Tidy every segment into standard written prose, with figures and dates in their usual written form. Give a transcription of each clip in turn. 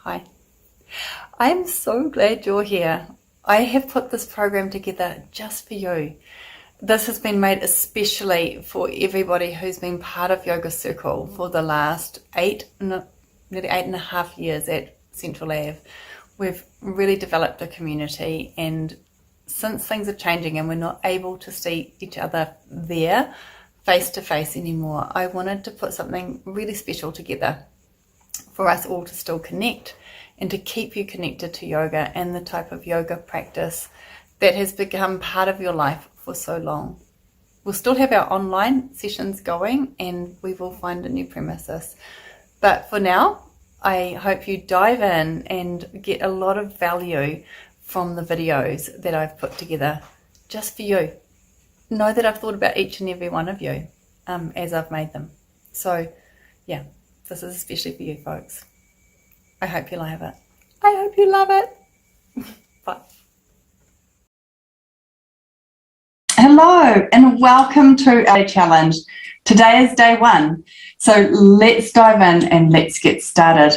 Hi. I'm so glad you're here. I have put this program together just for you. This has been made especially for everybody who's been part of Yoga Circle for the last nearly 8.5 years at Central Ave. We've really developed a community, and since things are changing and we're not able to see each other there face to face anymore, I wanted to put something really special together for us all to still connect and to keep you connected to yoga and the type of yoga practice that has become part of your life for so long. We'll still have our online sessions going, and we will find a new premises. But for now, I hope you dive in and get a lot of value from the videos that I've put together just for you. Know that I've thought about each and every one of you as I've made them. So yeah, this is especially for you folks. I hope you love it. I hope you love it. Bye. Hello and welcome to our challenge. Today is day 1. So let's dive in and let's get started.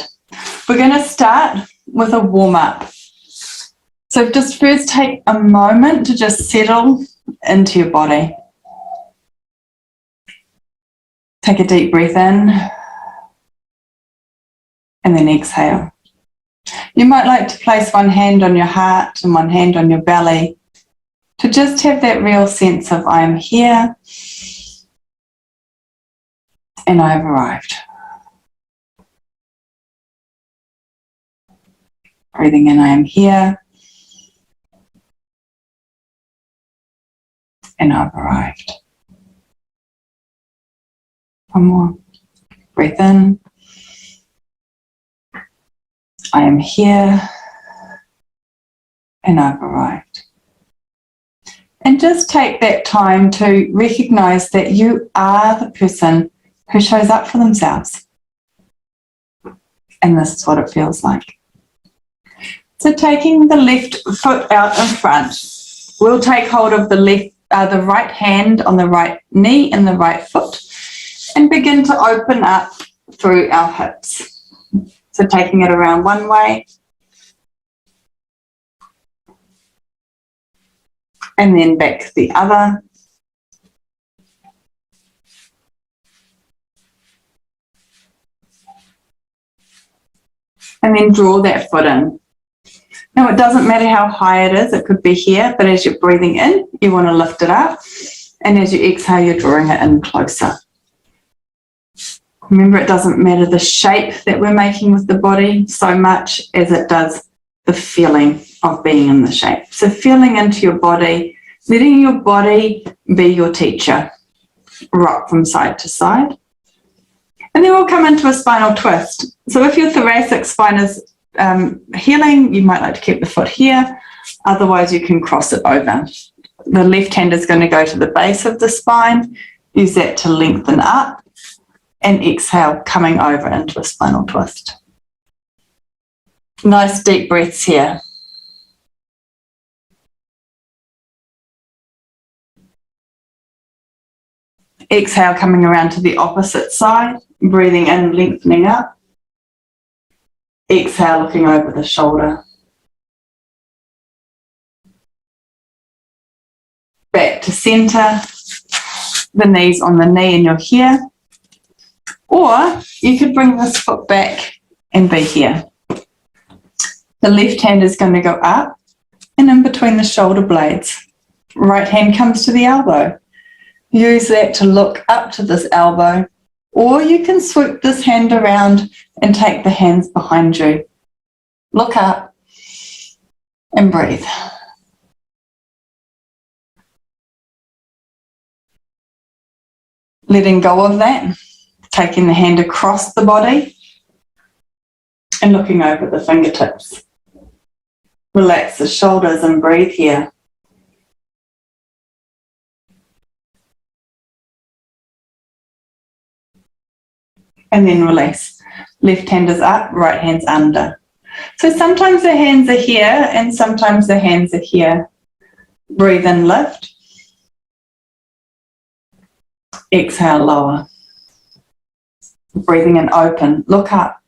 We're going to start with a warm-up. So just first take a moment to just settle into your body. Take a deep breath in and then exhale. You might like to place one hand on your heart and one hand on your belly to just have that real sense of I am here and I've arrived. Breathing in, I am here and I've arrived. One more. Breathe in. I am here and I've arrived. And just take that time to recognize that you are the person who shows up for themselves. And this is what it feels like. So taking the left foot out in front, we'll take hold of the right hand on the right knee and the right foot and begin to open up through our hips. So taking it around one way and then back the other. And then draw that foot in. Now it doesn't matter how high it is, it could be here, but as you're breathing in, you want to lift it up. And as you exhale, you're drawing it in closer. Remember, it doesn't matter the shape that we're making with the body so much as it does the feeling of being in the shape. So feeling into your body, letting your body be your teacher. Rock from side to side. And then we'll come into a spinal twist. So if your thoracic spine is healing, you might like to keep the foot here. Otherwise, you can cross it over. The left hand is going to go to the base of the spine. Use that to lengthen up. And exhale, coming over into a spinal twist. Nice deep breaths here. Exhale, coming around to the opposite side, breathing in, lengthening up. Exhale, looking over the shoulder. Back to center, the knees on the knee and you're here. Or you could bring this foot back and be here. The left hand is going to go up and in between the shoulder blades. Right hand comes to the elbow. Use that to look up to this elbow, or you can swoop this hand around and take the hands behind you. Look up and breathe. Letting go of that, taking the hand across the body and looking over the fingertips. Relax the shoulders and breathe here. And then release. Left hand is up, right hand's under. So sometimes the hands are here and sometimes the hands are here. Breathe in, lift. Exhale, lower. Breathing in, open. Look up.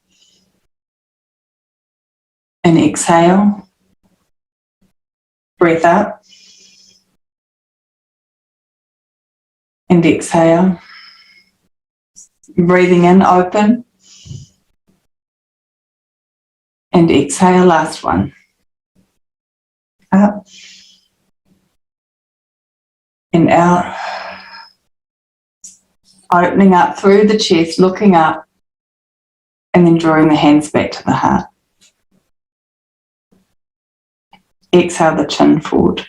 And exhale. Breathe up. And exhale. Breathing in, open. And exhale, last one. Up. And out. Opening up through the chest, looking up. And then drawing the hands back to the heart. Exhale the chin forward.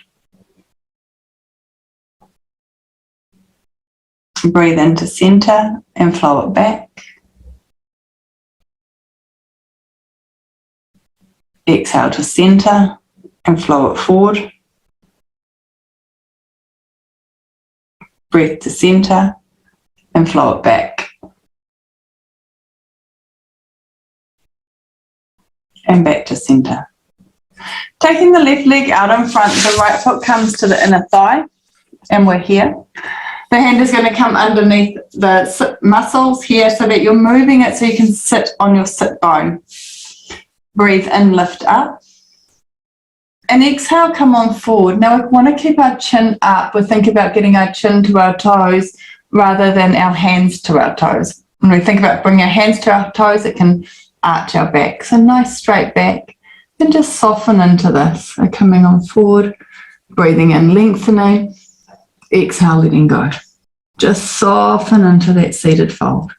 Breathe into center and flow it back. Exhale to center and flow it forward. Breath to center and flow it back. And back to center. Taking the left leg out in front, the right foot comes to the inner thigh, and we're here. The hand is going to come underneath the sit muscles here so that you're moving it so you can sit on your sit bone. Breathe in, lift up. And exhale, come on forward. Now we want to keep our chin up. We think about getting our chin to our toes rather than our hands to our toes. When we think about bringing our hands to our toes, it can arch our back. So nice straight back. And just soften into this. So coming on forward, breathing in, lengthening. Exhale, letting go. Just soften into that seated fold.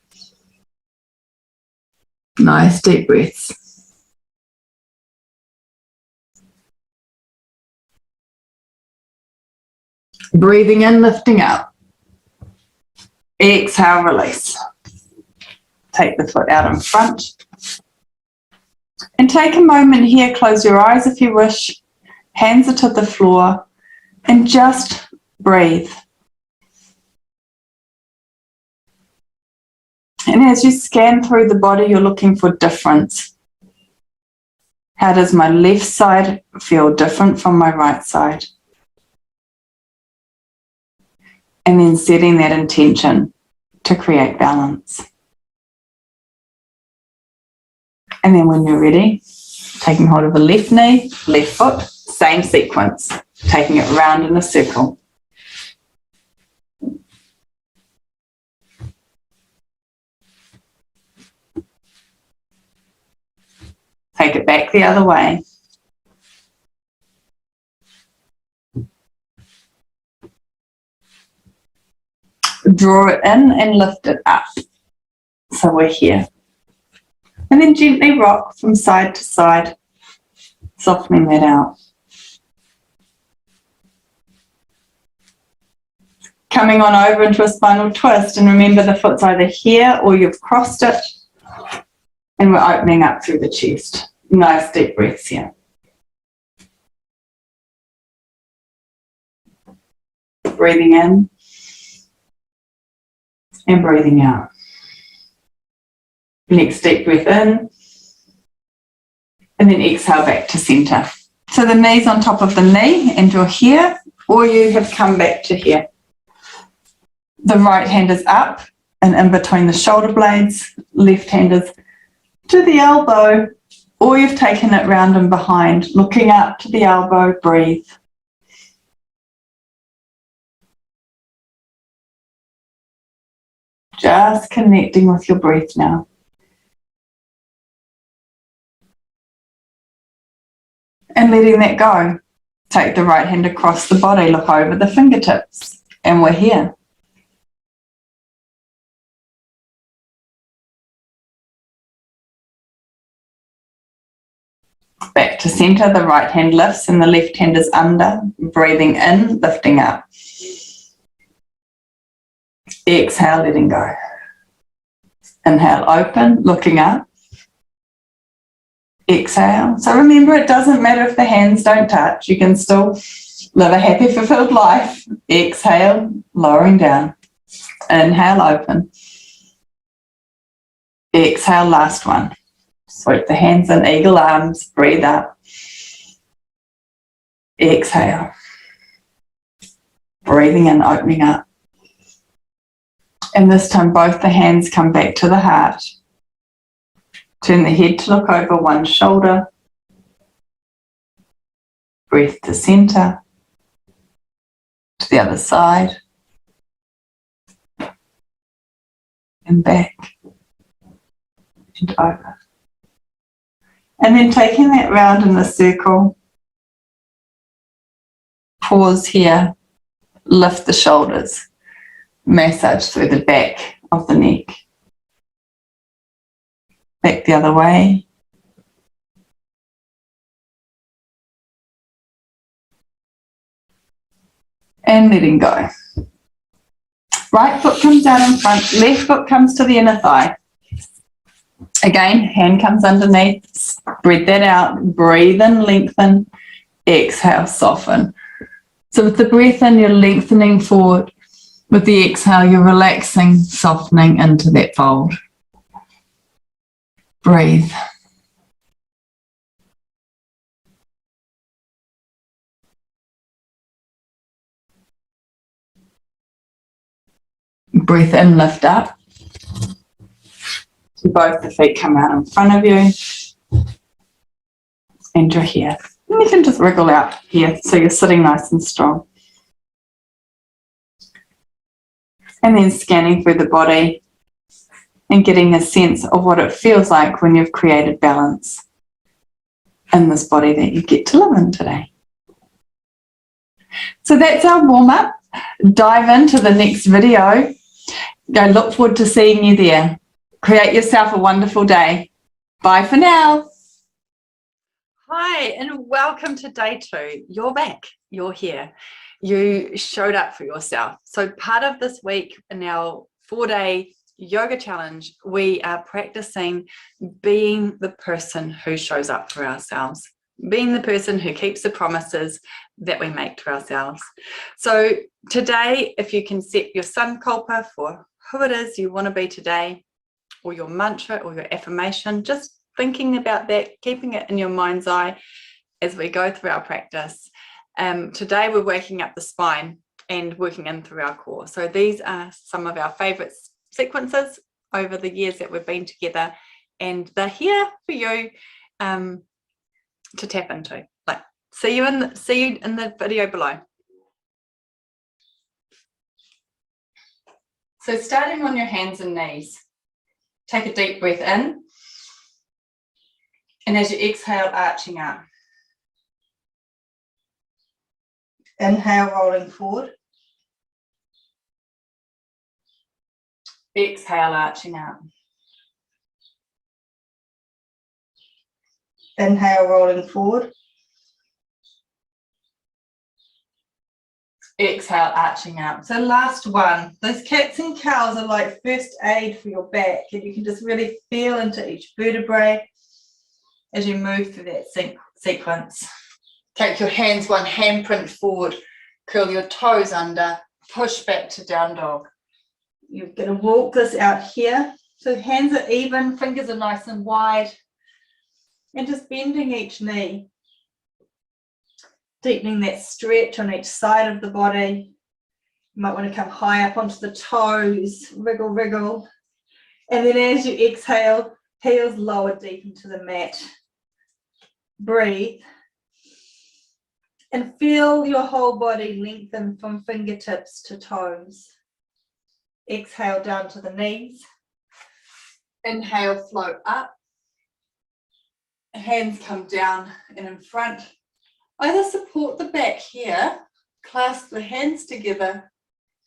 Nice deep breaths. Breathing in, lifting up. Exhale, release. Take the foot out in front. And take a moment here, close your eyes if you wish. Hands are to the floor. And just breathe. And as you scan through the body, you're looking for difference. How does my left side feel different from my right side? And then setting that intention to create balance. And then when you're ready, taking hold of the left knee, left foot, same sequence, taking it round in a circle. Take it back the other way. Draw it in and lift it up. So we're here. And then gently rock from side to side, softening that out. Coming on over into a spinal twist, and remember the foot's either here or you've crossed it, and we're opening up through the chest. Nice deep breaths here. Breathing in and breathing out. Next deep breath in, and then exhale back to center. So the knee's on top of the knee and you're here, or you have come back to here. The right hand is up and in between the shoulder blades. Left hand is to the elbow, or you've taken it round and behind, looking up to the elbow, breathe. Just connecting with your breath now. And letting that go. Take the right hand across the body, look over the fingertips, and we're here. Back to center, the right hand lifts and the left hand is under, breathing in, lifting up. Exhale, letting go. Inhale, open, looking up. Exhale. So remember, it doesn't matter if the hands don't touch. You can still live a happy, fulfilled life. Exhale, lowering down. Inhale, open. Exhale, last one. Sweep the hands in, eagle arms, breathe up. Exhale. Breathing in, opening up. And this time both the hands come back to the heart. Turn the head to look over one shoulder. Breath to center, to the other side, and back, and over. And then taking that round in a circle, pause here, lift the shoulders, massage through the back of the neck. Back the other way. And letting go. Right foot comes out in front, left foot comes to the inner thigh. Again, hand comes underneath, spread that out, breathe in, lengthen, exhale, soften. So with the breath in, you're lengthening forward. With the exhale, you're relaxing, softening into that fold. Breathe. Breath in, lift up. So both the feet come out in front of you. And you're here. And you can just wriggle out here so you're sitting nice and strong. And then scanning through the body and getting a sense of what it feels like when you've created balance in this body that you get to live in today. So that's our warm-up. Dive into the next video. I look forward to seeing you there. Create yourself a wonderful day. Bye for now. Hi, and welcome to day 2. You're back. You're here. You showed up for yourself. So part of this week in our 4-day yoga challenge, we are practicing being the person who shows up for ourselves, being the person who keeps the promises that we make to ourselves. So today, if you can set your sankalpa for who it is you want to be today, or your mantra or your affirmation, just thinking about that, keeping it in your mind's eye as we go through our practice. Today we're working up the spine and working in through our core. So these are some of our favorite sequences over the years that we've been together, and they're here for you to tap into. Like, see you in the video below. So starting on your hands and knees, take a deep breath in, and as you exhale, arching up. Inhale, rolling forward. Exhale, arching up. Inhale, rolling forward. Exhale, arching up. So last one. Those cats and cows are like first aid for your back, and you can just really feel into each vertebrae as you move through that sequence. Take your hands one handprint forward, curl your toes under, push back to down dog. You're going to walk this out here. So hands are even, fingers are nice and wide, and just bending each knee. Deepening that stretch on each side of the body. You might want to come high up onto the toes, wriggle, wriggle. And then as you exhale, heels lower deep into the mat. Breathe. And feel your whole body lengthen from fingertips to toes. Exhale down to the knees. Inhale, float up. Hands come down and in front. Either support the back here, clasp the hands together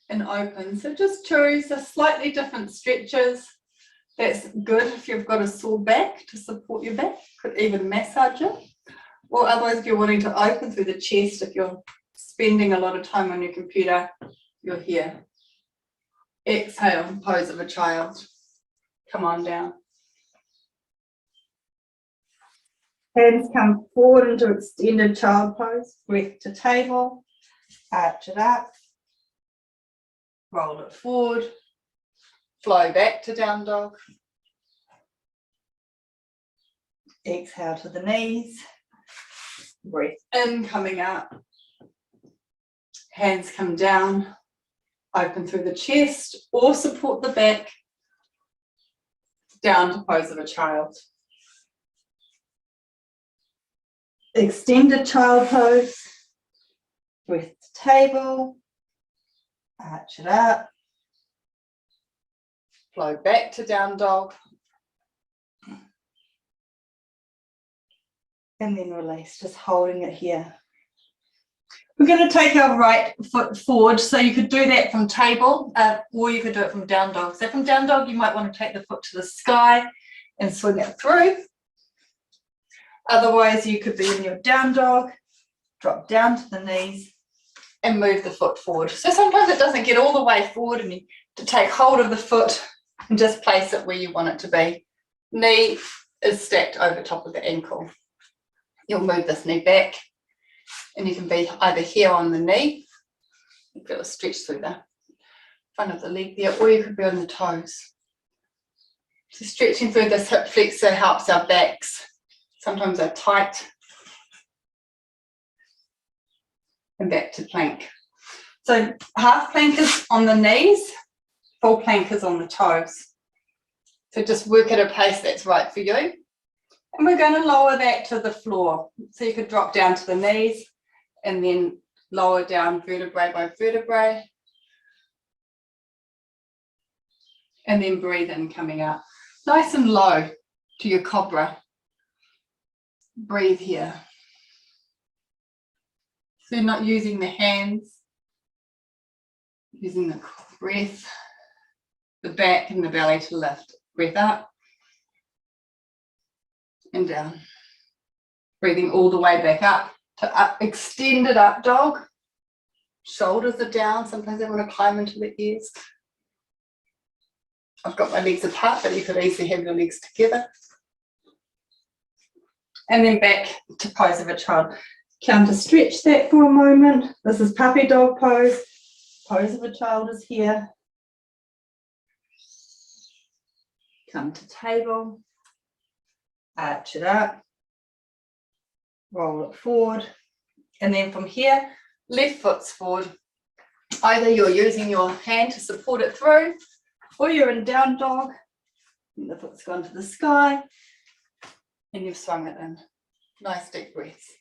and open. So just choose a slightly different stretches. That's good if you've got a sore back to support your back. Could even massage it. Or otherwise, if you're wanting to open through the chest, if you're spending a lot of time on your computer, you're here. Exhale, pose of a child. Come on down. Hands come forward into extended child pose. Breath to table. Arch it up. Roll it forward. Flow back to down dog. Exhale to the knees. Breath in, coming up. Hands come down. Open through the chest or support the back. Down to pose of a child. Extended child pose. Breath to table. Arch it up. Flow back to down dog. And then release, just holding it here. We're going to take our right foot forward, so you could do that from table, or you could do it from down dog. So from down dog, you might want to take the foot to the sky and swing it through. Otherwise, you could be in your down dog, drop down to the knees, and move the foot forward. So sometimes it doesn't get all the way forward, and you have to take hold of the foot and just place it where you want it to be. Knee is stacked over top of the ankle. You'll move this knee back, and you can be either here on the knee, you feel a stretch through the front of the leg there, or you could be on the toes. So stretching through this hip flexor helps our backs. Sometimes they're tight. And back to plank. So half plank is on the knees, full plank is on the toes. So just work at a pace that's right for you. And we're going to lower that to the floor. So you could drop down to the knees and then lower down vertebrae by vertebrae. And then breathe in coming up. Nice and low to your cobra. Breathe here. So you're not using the hands, using the breath, the back and the belly to lift. Breath up and down. Breathing all the way back up to up, extended up dog. Shoulders are down. Sometimes I want to climb into the ears. I've got my legs apart, but you could easily have your legs together. And then back to pose of a child. Counter stretch that for a moment. This is puppy dog pose. Pose of a child is here. Come to table. Arch it up. Roll it forward. And then from here, left foot's forward. Either you're using your hand to support it through, or you're in down dog. And the foot's gone to the sky. And you've swung it in. Nice deep breaths.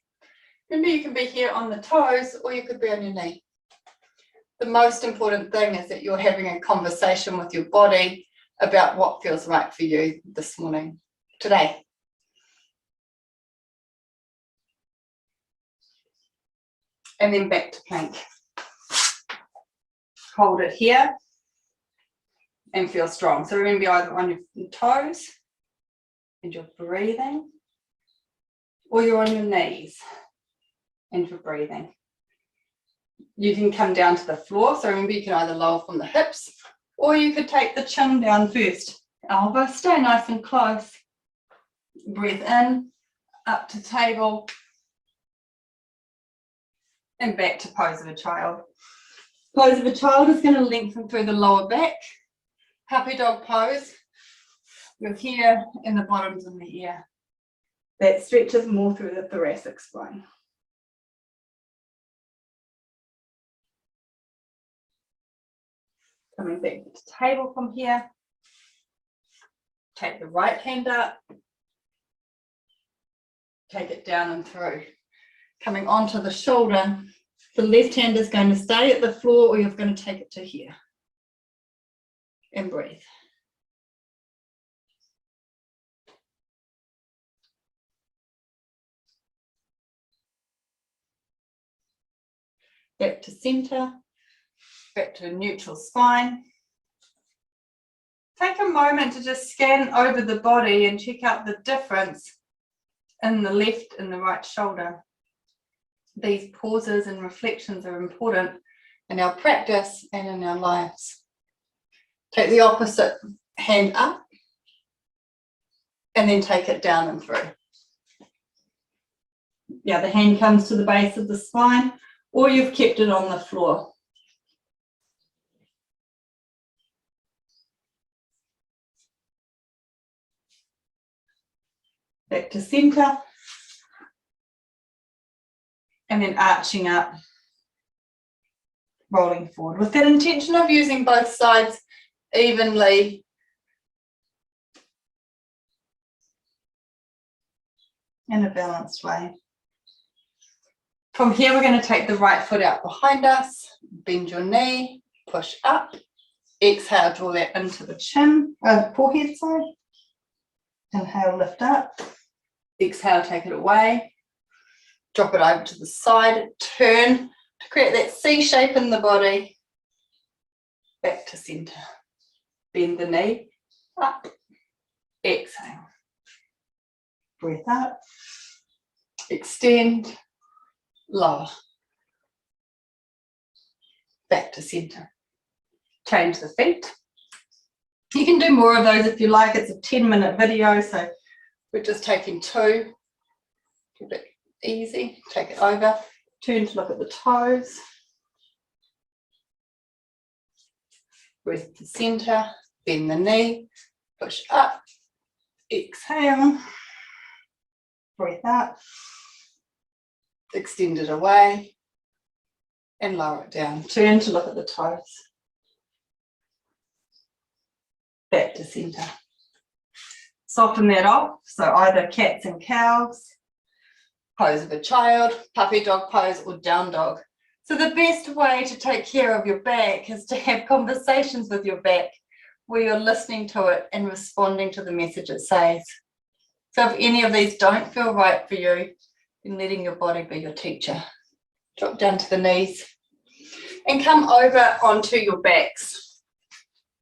Remember, you can be here on the toes, or you could be on your knee. The most important thing is that you're having a conversation with your body about what feels right for you this morning, today. And then back to plank. Hold it here and feel strong. So remember, you're either on your toes and you're breathing, or you're on your knees and you're breathing. You can come down to the floor. So remember, you can either lower from the hips, or you could take the chin down first. Elbow, stay nice and close. Breath in, up to table, and back to pose of a child. Pose of a child is going to lengthen through the lower back. Puppy dog pose, you're here in the bottoms of the ear. That stretches more through the thoracic spine. Coming back to table from here. Take the right hand up. Take it down and through. Coming onto the shoulder, the left hand is going to stay at the floor, or you're going to take it to here. And breathe. Back to center. Back to a neutral spine. Take a moment to just scan over the body and check out the difference in the left and the right shoulder. These pauses and reflections are important in our practice and in our lives. Take the opposite hand up and then take it down and through. The other hand comes to the base of the spine, or you've kept it on the floor. Back to center. And then arching up, rolling forward with that intention of using both sides evenly. In a balanced way. From here, we're going to take the right foot out behind us, bend your knee, push up, exhale, draw that into the chin, forehead, sorry. Inhale, lift up, exhale, take it away, drop it over to the side, turn to create that C shape in the body, back to center. Bend the knee, up, exhale, breath up, extend, lower, back to center. Change the feet. You can do more of those if you like. It's a 10-minute video, so we're just taking 2. Keep it easy, take it over, turn to look at the toes, breath to center, bend the knee, push up, exhale, breath up, extend it away, and lower it down. Turn to look at the toes. Back to center. Soften that off, so either cats and cows, pose of a child, puppy dog pose, or down dog. So the best way to take care of your back is to have conversations with your back where you're listening to it and responding to the message it says. So if any of these don't feel right for you, then letting your body be your teacher. Drop down to the knees and come over onto your backs.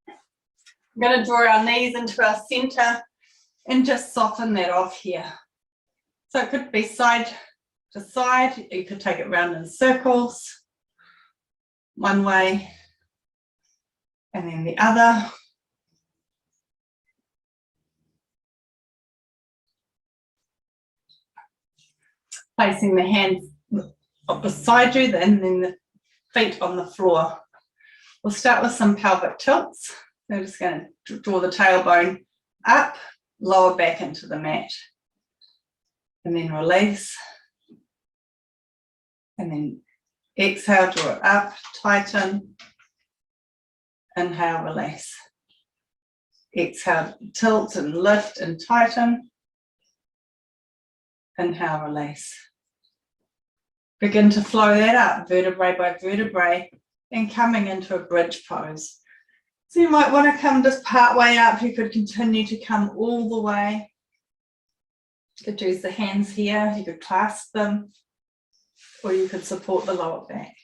I'm going to draw our knees into our center and just soften that off here. So it could be side to side, you could take it round in circles, one way and then the other. Placing the hands beside you and then the feet on the floor. We'll start with some pelvic tilts. We're just going to draw the tailbone up, lower back into the mat. And then release. And then exhale, draw it up, tighten. Inhale, release. Exhale, tilt and lift and tighten. Inhale, release. Begin to flow that up, vertebrae by vertebrae, and coming into a bridge pose. So you might want to come just part way up. You could continue to come all the way. You could use the hands here, you could clasp them, or you could support the lower back.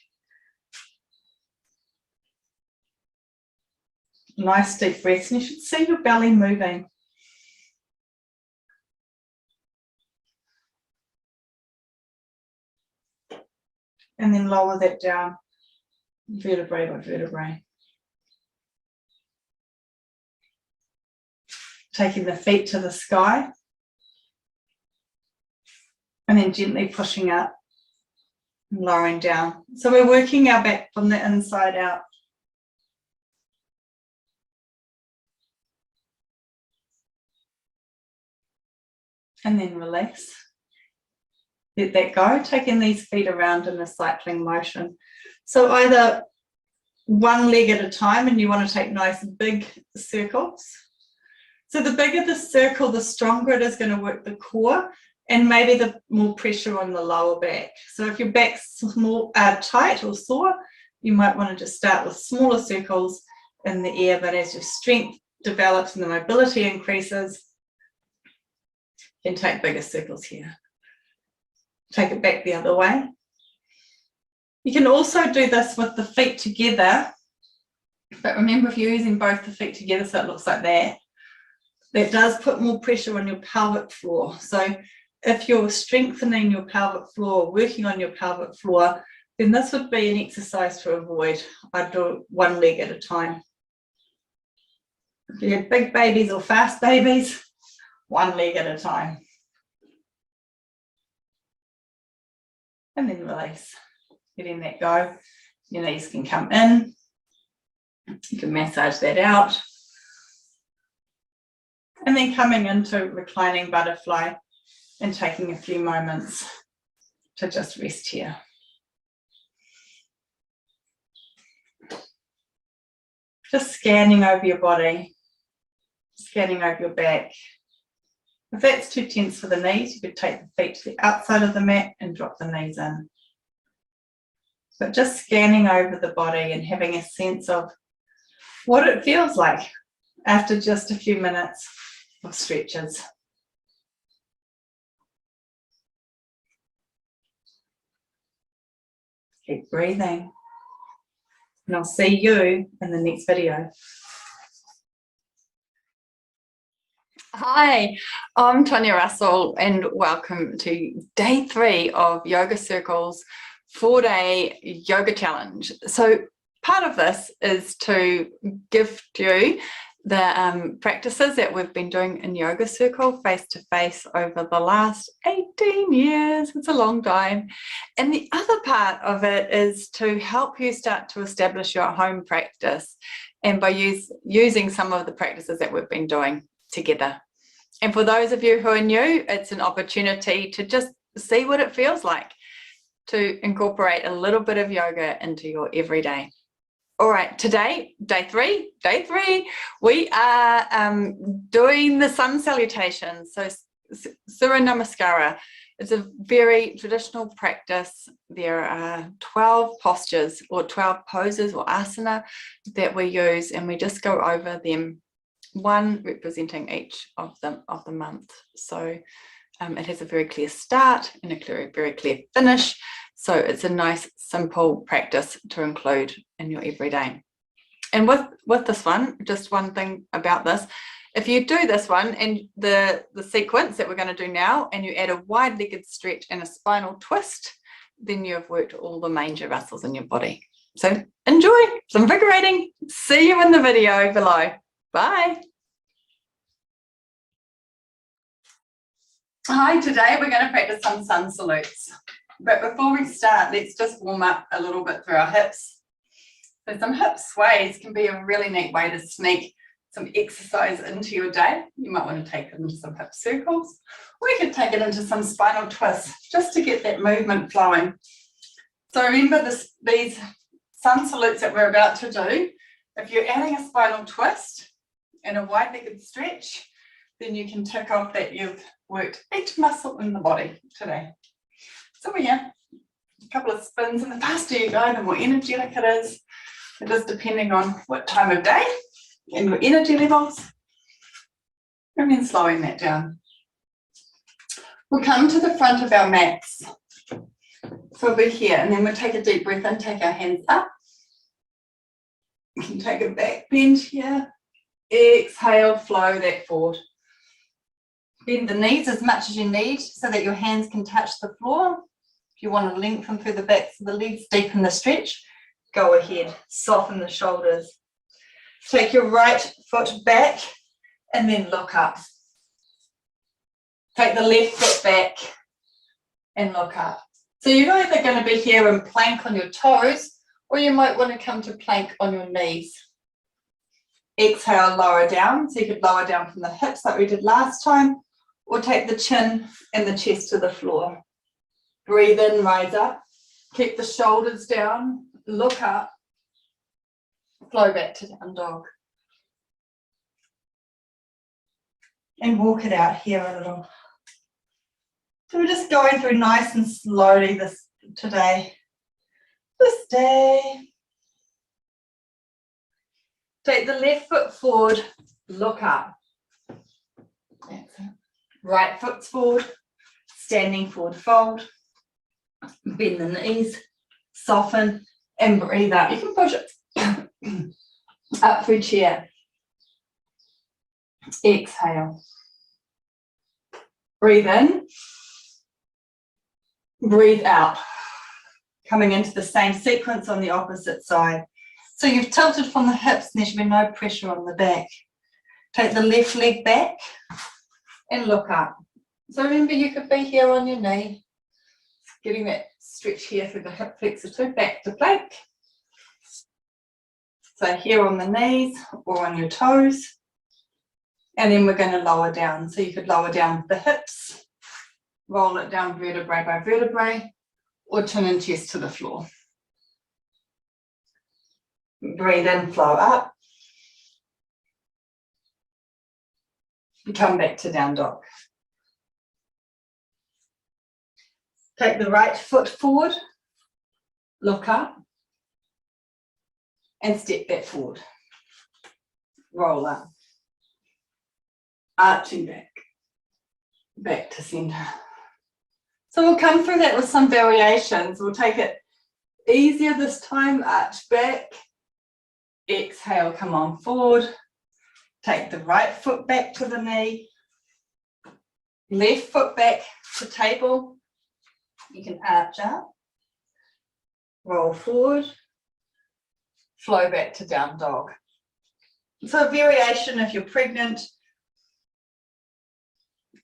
Nice deep breaths, and you should see your belly moving. And then lower that down, vertebrae by vertebrae. Taking the feet to the sky. And then gently pushing up and lowering down. So we're working our back from the inside out. And then release. Let that go, taking these feet around in a cycling motion. So either one leg at a time, and you want to take nice big circles. So the bigger the circle, the stronger it is going to work the core, and maybe the more pressure on the lower back. So if your back's small, tight or sore, you might want to just start with smaller circles in the air, but as your strength develops and the mobility increases, you can take bigger circles here. Take it back the other way. You can also do this with the feet together, but remember, if you're using both the feet together, so it looks like that, that does put more pressure on your pelvic floor. So if you're strengthening your pelvic floor, working on your pelvic floor, then this would be an exercise to avoid. I'd do one leg at a time. If you had big babies or fast babies, one leg at a time. And then release, letting that go. Your knees can come in. You can massage that out. And then coming into reclining butterfly and taking a few moments to just rest here. Just scanning over your body, scanning over your back. If that's too tense for the knees, you could take the feet to the outside of the mat and drop the knees in. but just scanning over the body and having a sense of what it feels like after just a few minutes of stretches. Keep breathing, and I'll see you in the next video. Hi, I'm Tonya Russell and welcome to day 3 of Yoga Circle's 4-day yoga challenge. So part of this is to gift you the practices that we've been doing in Yoga Circle face-to-face over the last 18 years. It's a long time. And the other part of it is to help you start to establish your home practice, and by using some of the practices that we've been doing together. And for those of you who are new, it's an opportunity to just see what it feels like to incorporate a little bit of yoga into your everyday. All right, today, day three, we are doing the sun salutation. So Surya Namaskara. It's a very traditional practice. There are 12 postures or 12 poses or asana that we use, and we just go over them, one representing each of the month. So it has a very clear start and a very clear finish. So it's a nice, simple practice to include in your everyday. And with this one, just one thing about this, if you do this one and the sequence that we're going to do now, and you add a wide-legged stretch and a spinal twist, then you have worked all the major muscles in your body. So enjoy, it's invigorating. See you in the video below. Bye. Hi, today we're going to practice some sun salutes. But before we start, let's just warm up a little bit through our hips. So some hip sways can be a really neat way to sneak some exercise into your day. You might want to take it into some hip circles, or you could take it into some spinal twists just to get that movement flowing. So remember these sun salutes that we're about to do. If you're adding a spinal twist and a wide-legged stretch, then you can tick off that you've worked each muscle in the body today. So yeah, a couple of spins, and the faster you go, the more energetic it is. It is depending on what time of day and your energy levels, and then slowing that down. We'll come to the front of our mats. So we'll be here, and then we'll take a deep breath in, take our hands up. You can take a back bend here. Exhale, flow that forward. Bend the knees as much as you need so that your hands can touch the floor. If you want to lengthen through the backs of the legs, deepen the stretch, go ahead, soften the shoulders. Take your right foot back and then look up. Take the left foot back and look up. So you're either going to be here in plank on your toes, or you might want to come to plank on your knees. Exhale, lower down. So you could lower down from the hips like we did last time, or take the chin and the chest to the floor. Breathe in, rise up. Keep the shoulders down, look up, flow back to down dog. And walk it out here a little. So we're just going through nice and slowly this day. Take the left foot forward, look up. That's it. Right foot's forward, standing forward fold. Bend the knees, soften, and breathe out. You can push it up through chair. Exhale. Breathe in. Breathe out. Coming into the same sequence on the opposite side. So you've tilted from the hips, and there should be no pressure on the back. Take the left leg back and look up. So remember, you could be here on your knee, getting that stretch here through the hip flexor too, back to plank. So here on the knees or on your toes. And then we're going to lower down. So you could lower down the hips, roll it down vertebrae by vertebrae, or chin and chest to the floor. Breathe in, flow up. Come back to down dog. Take the right foot forward, look up, and step back forward. Roll up, arching back, back to centre. So we'll come through that with some variations. We'll take it easier this time, arch back, exhale, come on forward, take the right foot back to the knee, left foot back to table, you can arch up, roll forward, flow back to down dog. So a variation if you're pregnant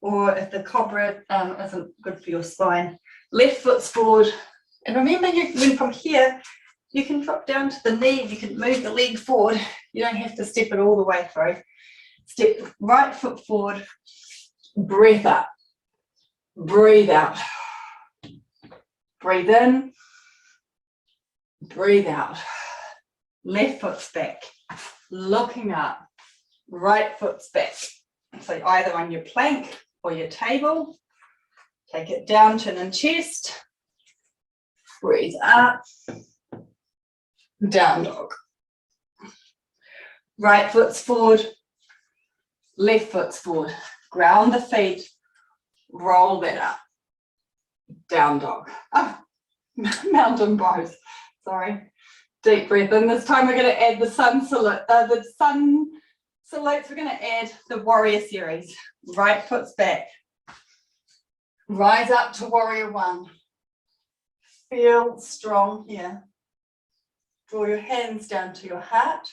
or if the cobra isn't good for your spine. Left foot's forward, and remember when from here you can drop down to the knee, you can move the leg forward, you don't have to step it all the way through. Step right foot forward, breath up, breathe out, breathe in, breathe out. Left foot's back, looking up, right foot's back. So either on your plank or your table, take it down, chin and chest, breathe up, down dog. Right foot's forward, left foot's forward. Ground the feet, roll that up, down dog. Oh, mountain pose, sorry. Deep breath in. This time we're going to add the sun salute. We're going to add the warrior series. Right foot's back. Rise up to warrior one. Feel strong here. Draw your hands down to your heart.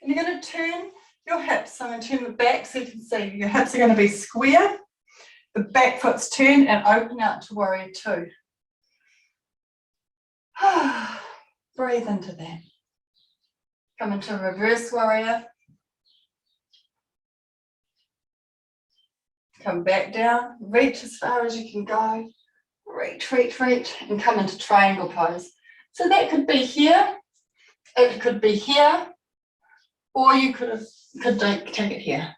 And you're going to turn your hips. So I'm going to turn the back so you can see your hips are going to be square. The back foot's turned and open out to warrior two. Breathe into that. Come into reverse warrior. Come back down, reach as far as you can go. Reach, reach, reach, and come into triangle pose. So that could be here, it could be here, or you could take it here.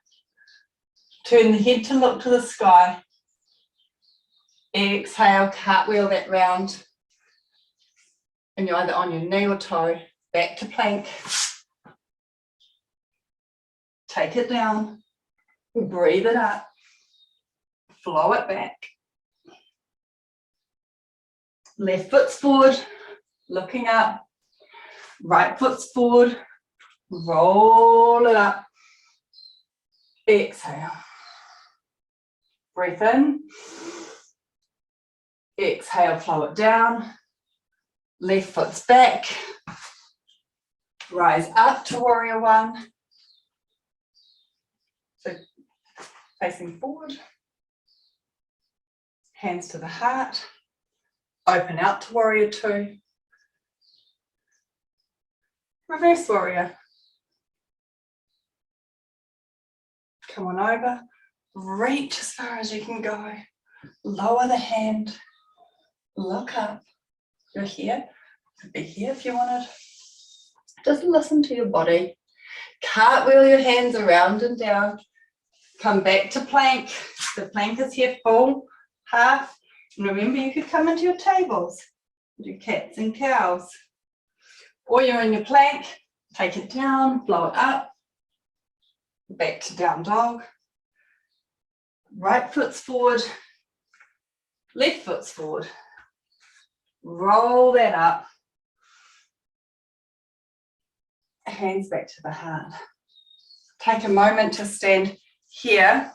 Turn the head to look to the sky. Exhale, cartwheel that round. And you're either on your knee or toe, back to plank. Take it down, breathe it up, flow it back. Left foot's forward, looking up. Right foot's forward, roll it up. Exhale. Breath in. Exhale, flow it down. Left foot's back. Rise up to warrior one. So facing forward. Hands to the heart. Open out to warrior two. Reverse warrior. Come on over. Reach as far as you can go. Lower the hand. Look up. You're here. Could be here if you wanted. Just listen to your body. Cartwheel your hands around and down. Come back to plank. The plank is here full, half. And remember, you could come into your tables. Do cats and cows. Or you're in your plank. Take it down, blow it up. Back to down dog. Right foot's forward. Left foot's forward. Roll that up. Hands back to the heart. Take a moment to stand here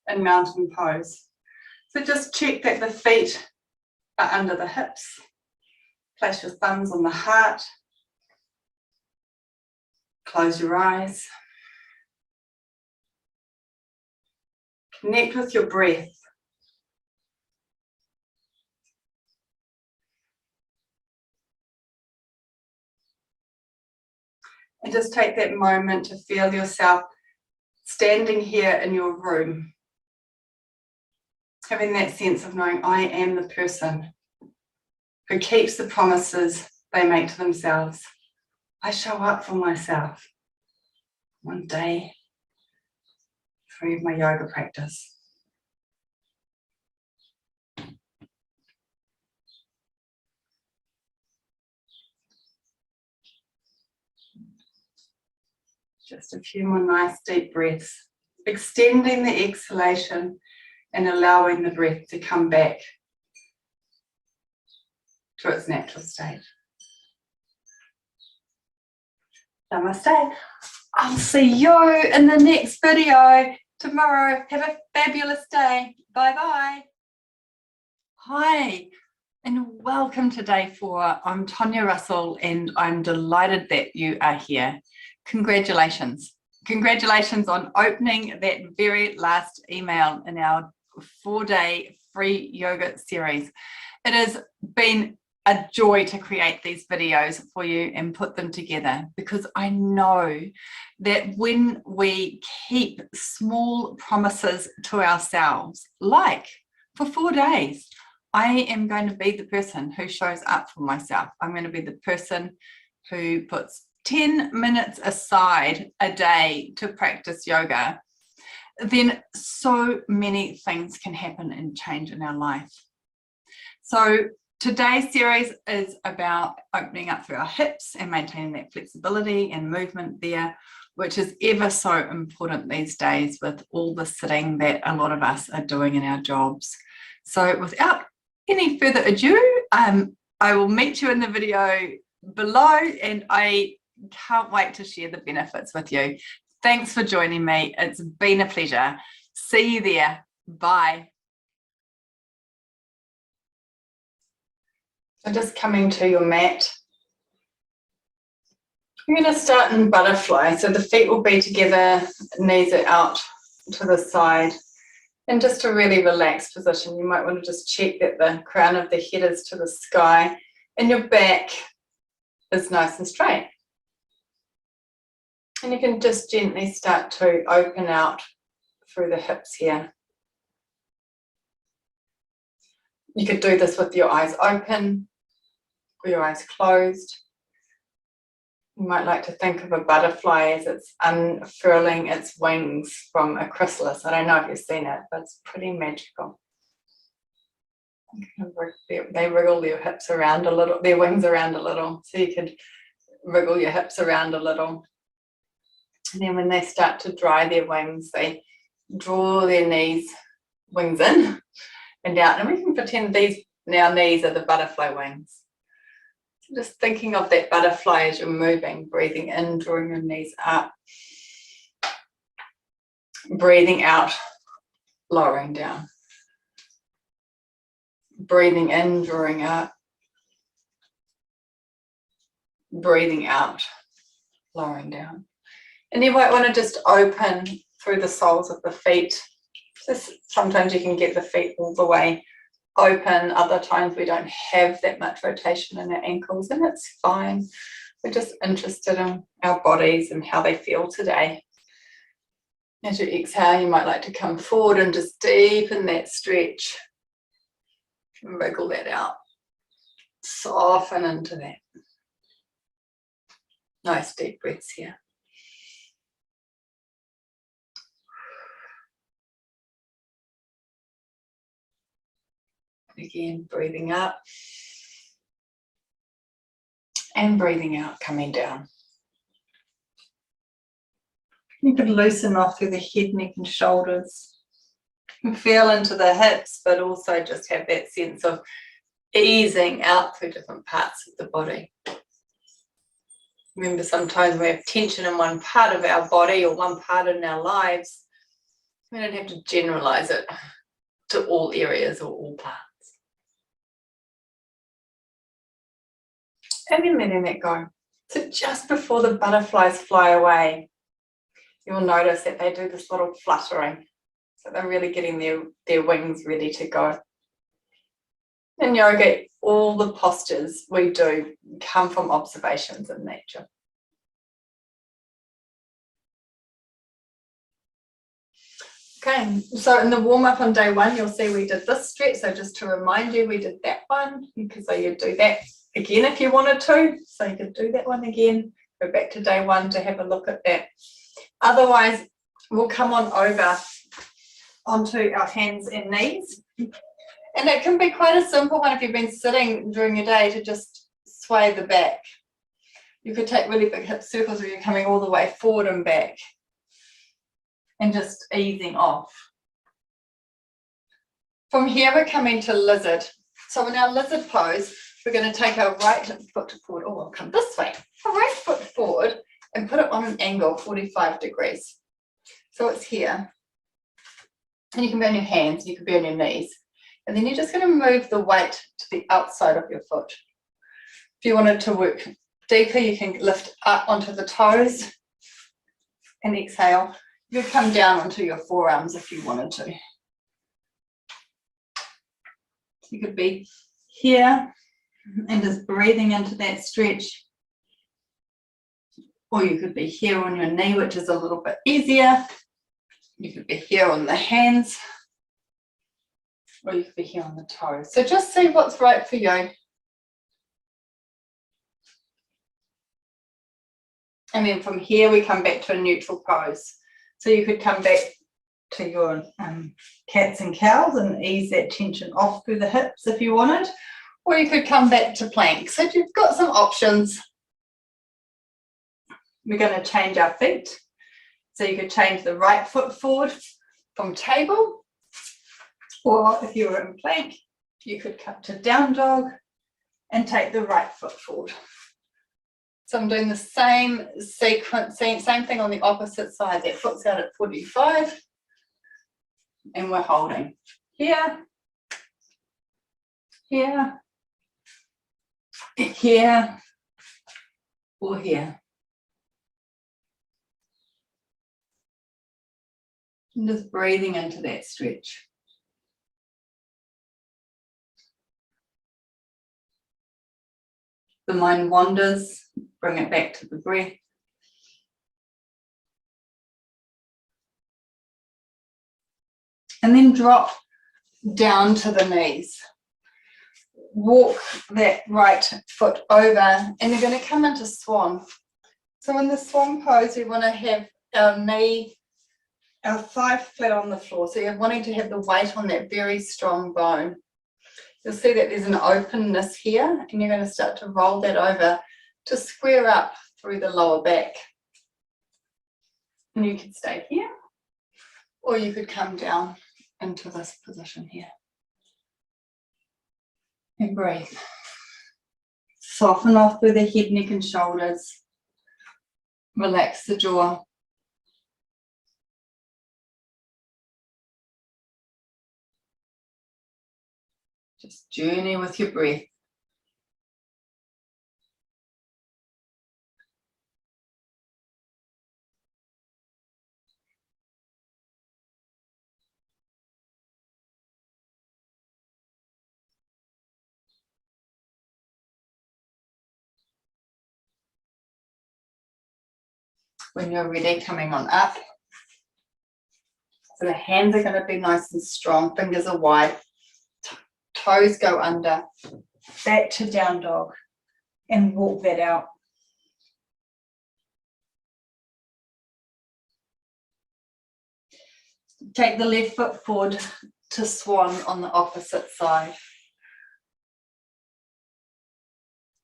in mountain pose. So just check that the feet are under the hips. Place your thumbs on the heart. Close your eyes. Connect with your breath. And just take that moment to feel yourself standing here in your room. Having that sense of knowing I am the person who keeps the promises they make to themselves. I show up for myself one day through my yoga practice. Just a few more nice deep breaths, extending the exhalation and allowing the breath to come back to its natural state. Namaste. I'll see you in the next video tomorrow. Have a fabulous day. Bye-bye. Hi, and welcome to day 4. I'm Tonya Russell, and I'm delighted that you are here. Congratulations. Congratulations on opening that very last email in our 4-day free yoga series. It has been a joy to create these videos for you and put them together, because I know that when we keep small promises to ourselves, like for 4 days, I am going to be the person who shows up for myself. I'm going to be the person who puts 10 minutes aside a day to practice yoga. Then so many things can happen and change in our life. So today's series is about opening up through our hips and maintaining that flexibility and movement there, which is ever so important these days with all the sitting that a lot of us are doing in our jobs. So without any further ado, I will meet you in the video below, and I can't wait to share the benefits with you. Thanks for joining me. It's been a pleasure. See you there. Bye. So just coming to your mat, you're going to start in butterfly. So the feet will be together, knees are out to the side. And just a really relaxed position. You might want to just check that the crown of the head is to the sky and your back is nice and straight. And you can just gently start to open out through the hips here. You could do this with your eyes open or your eyes closed. You might like to think of a butterfly as it's unfurling its wings from a chrysalis. I don't know if you've seen it, but it's pretty magical. They wriggle their hips around a little, their wings around a little, so you could wriggle your hips around a little. And then when they start to dry their wings, they draw their wings in and out. And we can pretend these knees are the butterfly wings. Just thinking of that butterfly as you're moving, breathing in, drawing your knees up, breathing out, lowering down, breathing in, drawing up, breathing out, lowering down. And you might want to just open through the soles of the feet. Sometimes you can get the feet all the way open, other times we don't have that much rotation in our ankles, and it's fine. We're just interested in our bodies and how they feel today. As you exhale, you might like to come forward and just deepen that stretch. Wriggle that out. Soften into that. Nice deep breaths here. Again, breathing up and breathing out, coming down. You can loosen off through the head, neck and shoulders. You can feel into the hips, but also just have that sense of easing out through different parts of the body. Remember, sometimes we have tension in one part of our body or one part in our lives. We don't have to generalize it to all areas or all parts. And then letting that go. So just before the butterflies fly away, you'll notice that they do this little fluttering. So they're really getting their wings ready to go. In yoga, all the postures we do come from observations in nature. Okay, so in the warm-up on day 1, you'll see we did this stretch. So just to remind you, we did that one. So you do that again if you wanted to. So you could do that one again. Go back to day 1 to have a look at that. Otherwise, we'll come on over onto our hands and knees. And it can be quite a simple one if you've been sitting during your day, to just sway the back. You could take really big hip circles where you're coming all the way forward and back and just easing off. From here, we're coming to lizard. So in our lizard pose, we're going to take our right foot forward. Oh, I'll come this way. Our right foot forward and put it on an angle, 45 degrees. So it's here. And you can be on your hands, you can be on your knees. And then you're just going to move the weight to the outside of your foot. If you wanted to work deeper, you can lift up onto the toes and exhale. You could come down onto your forearms if you wanted to. So you could be here and just breathing into that stretch. Or you could be here on your knee, which is a little bit easier. You could be here on the hands. Or you could be here on the toes. So just see what's right for you. And then from here, we come back to a neutral pose. So you could come back to your cats and cows and ease that tension off through the hips if you wanted. Or you could come back to plank. So you've got some options. We're going to change our feet. So you could change the right foot forward from table. Or if you were in plank, you could come to down dog and take the right foot forward. So I'm doing the same sequence, same thing on the opposite side. That foot's out at 45. And we're holding here, here, here, or here. And just breathing into that stretch. The mind wanders, bring it back to the breath. And then drop down to the knees. Walk that right foot over and you're going to come into swan. So in the swan pose, we want to have our knee, our thigh flat on the floor. So you're wanting to have the weight on that very strong bone. You'll see that there's an openness here and you're going to start to roll that over to square up through the lower back. And you could stay here or you could come down into this position here. And breathe. Soften off through the head, neck and shoulders. Relax the jaw. Just journey with your breath. When you're ready, coming on up. So the hands are going to be nice and strong, fingers are wide, toes go under, back to down dog, and walk that out. Take the left foot forward to swan on the opposite side.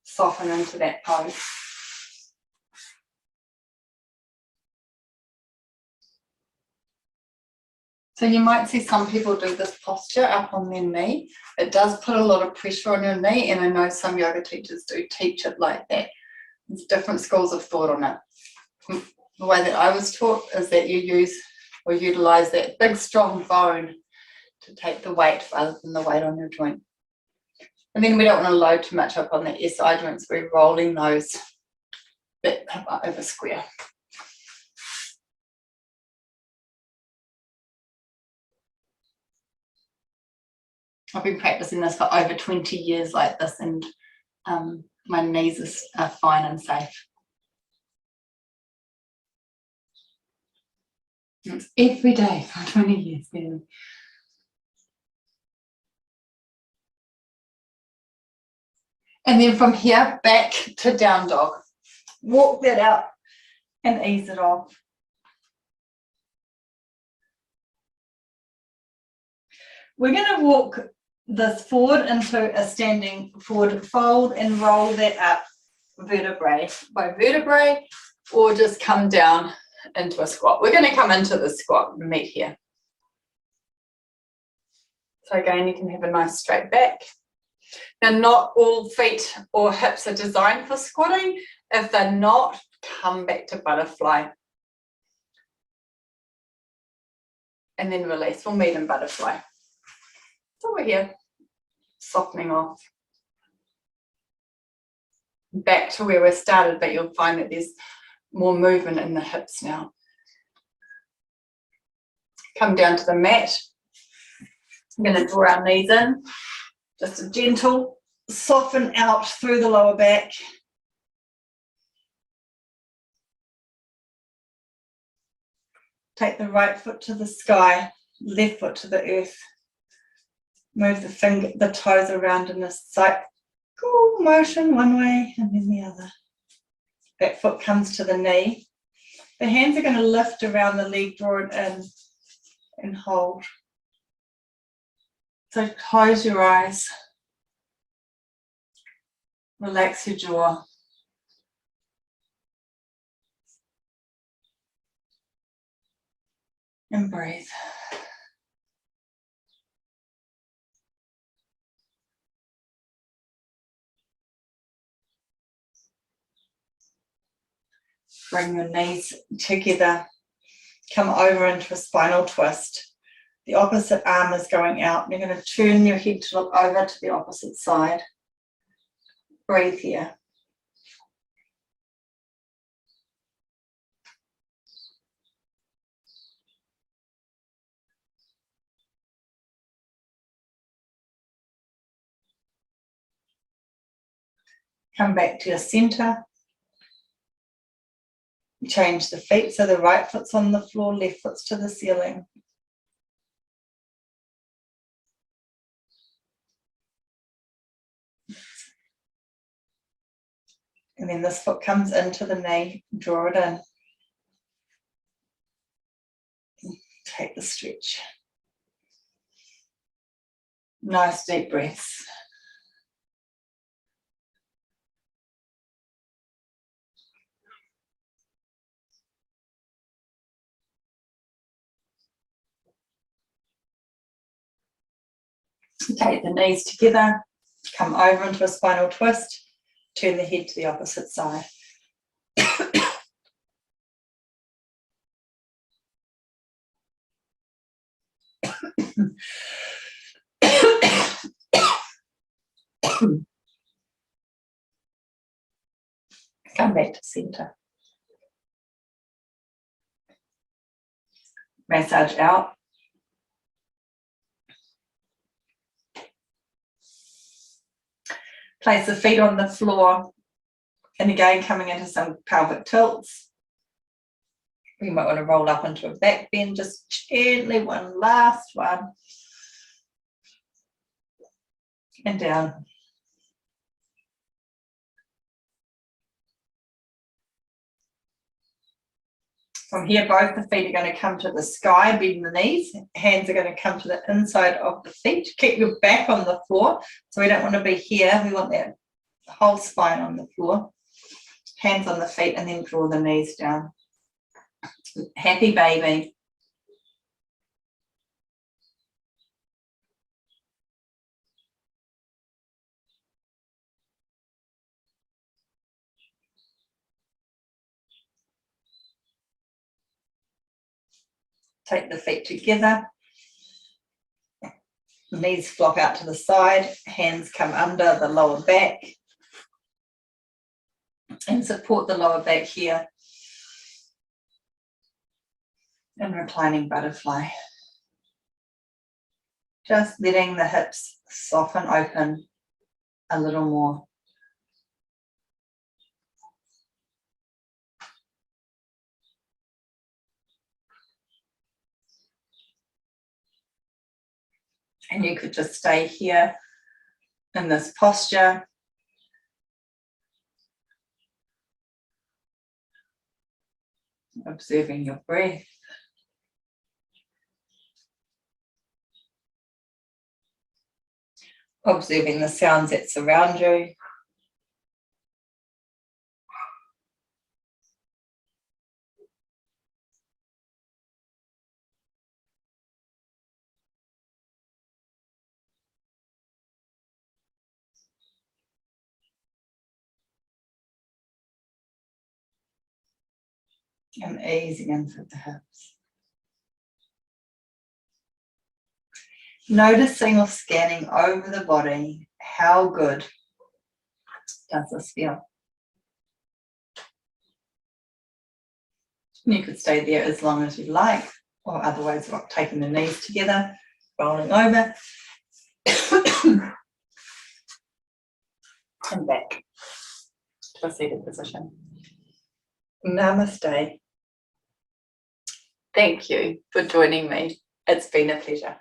Soften into that pose. So you might see some people do this posture up on their knee. It does put a lot of pressure on your knee, and I know some yoga teachers do teach it like that. There's different schools of thought on it. The way that I was taught is that you use or utilize that big strong bone to take the weight rather than the weight on your joint. And then we don't want to load too much up on the SI joints. We're rolling those bit over square. I've been practicing this for over 20 years like this, and my knees are fine and safe. It's every day for 20 years. Really. And then from here, back to down dog. Walk that out and ease it off. We're going to walk this forward into a standing forward fold and roll that up vertebrae by vertebrae, or just come down into a squat. We're going to come into the squat and meet here. So again, you can have a nice straight back. Now, not all feet or hips are designed for squatting. If they're not, come back to butterfly. And then release. We'll meet in butterfly. So we're here, softening off. Back to where we started, but you'll find that there's more movement in the hips now. Come down to the mat. I'm going to draw our knees in. Just a gentle soften out through the lower back. Take the right foot to the sky, left foot to the earth. Move the toes around in a cycle motion one way and then the other. That foot comes to the knee. The hands are going to lift around the leg, draw it in and hold. So close your eyes. Relax your jaw. And breathe. Bring your knees together. Come over into a spinal twist. The opposite arm is going out. You're going to turn your head to look over to the opposite side. Breathe here. Come back to your center. Change the feet so the right foot's on the floor, left foot's to the ceiling. And then this foot comes into the knee, draw it in. Take the stretch. Nice deep breaths. Take the knees together, come over into a spinal twist, turn the head to the opposite side. Come back to center. Massage out. Place the feet on the floor, and again coming into some pelvic tilts. You might want to roll up into a back bend, just gently, one last one. And down. From here, both the feet are going to come to the sky, bend the knees. Hands are going to come to the inside of the feet. Keep your back on the floor. So we don't want to be here. We want that whole spine on the floor. Hands on the feet and then draw the knees down. Happy baby. Take the feet together. Knees flop out to the side. Hands come under the lower back. And support the lower back here. And reclining butterfly. Just letting the hips soften open a little more. And you could just stay here in this posture. Observing your breath. Observing the sounds that surround you. And easing into the hips. Noticing or scanning over the body, how good does this feel? You could stay there as long as you like, or otherwise taking the knees together, rolling over, and back to a seated position. Namaste. Thank you for joining me. It's been a pleasure.